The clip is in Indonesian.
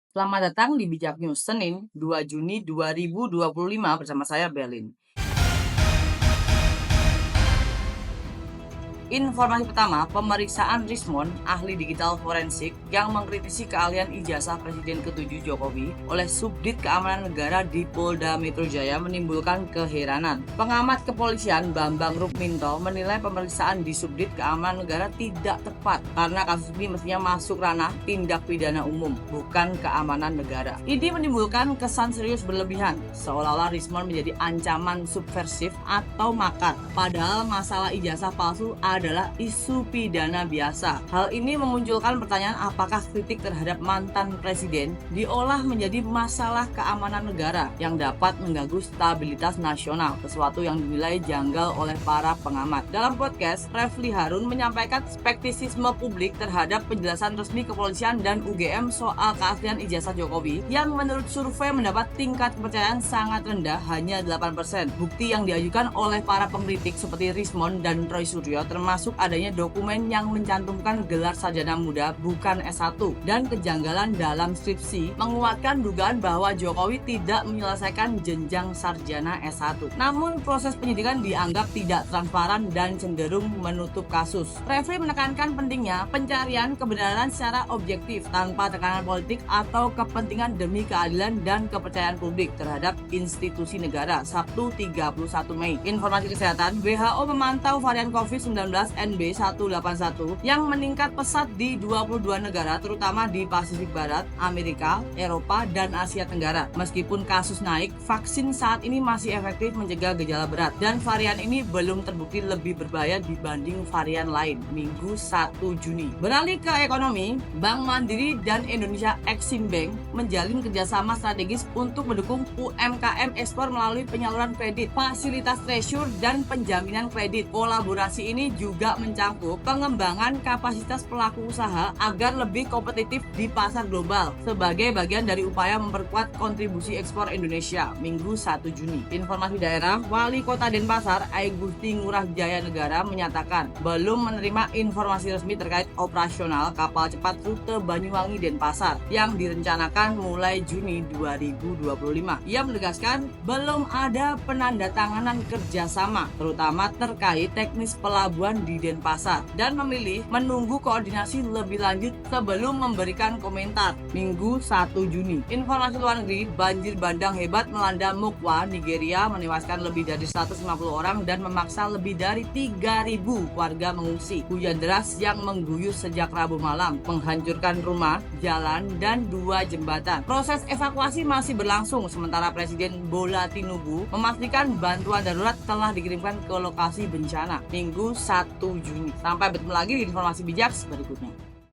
Selamat datang di Bijak News Senin 2 Juni 2025 bersama saya Belin. Informasi pertama, pemeriksaan Rismond, ahli digital forensik yang mengkritisi keahlian ijazah Presiden ke-7 Jokowi oleh Subdit Keamanan Negara di Polda Metro Jaya menimbulkan keheranan. Pengamat kepolisian Bambang Rukminto menilai pemeriksaan di Subdit Keamanan Negara tidak tepat karena kasus ini mestinya masuk ranah tindak pidana umum, bukan keamanan negara. Ini menimbulkan kesan serius berlebihan, seolah-olah Rismond menjadi ancaman subversif atau makar. Padahal masalah ijazah palsu adalah isu pidana biasa. Hal ini memunculkan pertanyaan apakah kritik terhadap mantan presiden diolah menjadi masalah keamanan negara yang dapat mengganggu stabilitas nasional, sesuatu yang dinilai janggal oleh para pengamat. Dalam podcast, Refli Harun menyampaikan skeptisisme publik terhadap penjelasan resmi kepolisian dan UGM soal keaslian ijazah Jokowi yang menurut survei mendapat tingkat kepercayaan sangat rendah, hanya 8%. Bukti yang diajukan oleh para pengkritik seperti Rismond dan Roy Suryo termasuk adanya dokumen yang mencantumkan gelar sarjana muda bukan S1 dan kejanggalan dalam skripsi menguatkan dugaan bahwa Jokowi tidak menyelesaikan jenjang sarjana S1. Namun proses penyidikan dianggap tidak transparan dan cenderung menutup kasus. Refli menekankan pentingnya pencarian kebenaran secara objektif tanpa tekanan politik atau kepentingan demi keadilan dan kepercayaan publik terhadap institusi negara. Sabtu 31 Mei. Informasi kesehatan, WHO memantau varian COVID-19 NB181 yang meningkat pesat di 22 negara terutama di Pasifik Barat, Amerika, Eropa, dan Asia Tenggara. Meskipun kasus naik, vaksin saat ini masih efektif mencegah gejala berat dan varian ini belum terbukti lebih berbahaya dibanding varian lain. Minggu 1 Juni. Beralih ke ekonomi, Bank Mandiri dan Indonesia Exim Bank menjalin kerjasama strategis untuk mendukung UMKM ekspor melalui penyaluran kredit, fasilitas treasure, dan penjaminan kredit. Kolaborasi ini juga mencangkup pengembangan kapasitas pelaku usaha agar lebih kompetitif di pasar global sebagai bagian dari upaya memperkuat kontribusi ekspor Indonesia. Minggu 1 Juni. Informasi daerah, Wali Kota Denpasar Aigusti Ngurah Jaya Negara menyatakan belum menerima informasi resmi terkait operasional kapal cepat rute Banyuwangi Denpasar yang direncanakan mulai Juni 2025. Ia menegaskan belum ada penandatanganan kerjasama terutama terkait teknis pelabuhan di Denpasar dan memilih menunggu koordinasi lebih lanjut sebelum memberikan komentar. Minggu 1 Juni. Informasi luar negeri, banjir bandang hebat melanda Mokwa, Nigeria menewaskan lebih dari 150 orang dan memaksa lebih dari 3.000 warga mengungsi. Hujan deras yang mengguyur sejak Rabu malam menghancurkan rumah, jalan, dan 2 jembatan. Proses evakuasi masih berlangsung sementara Presiden Bola Tinubu memastikan bantuan darurat telah dikirimkan ke lokasi bencana. Minggu 1 Juni. Sampai bertemu lagi di informasi bijak berikutnya.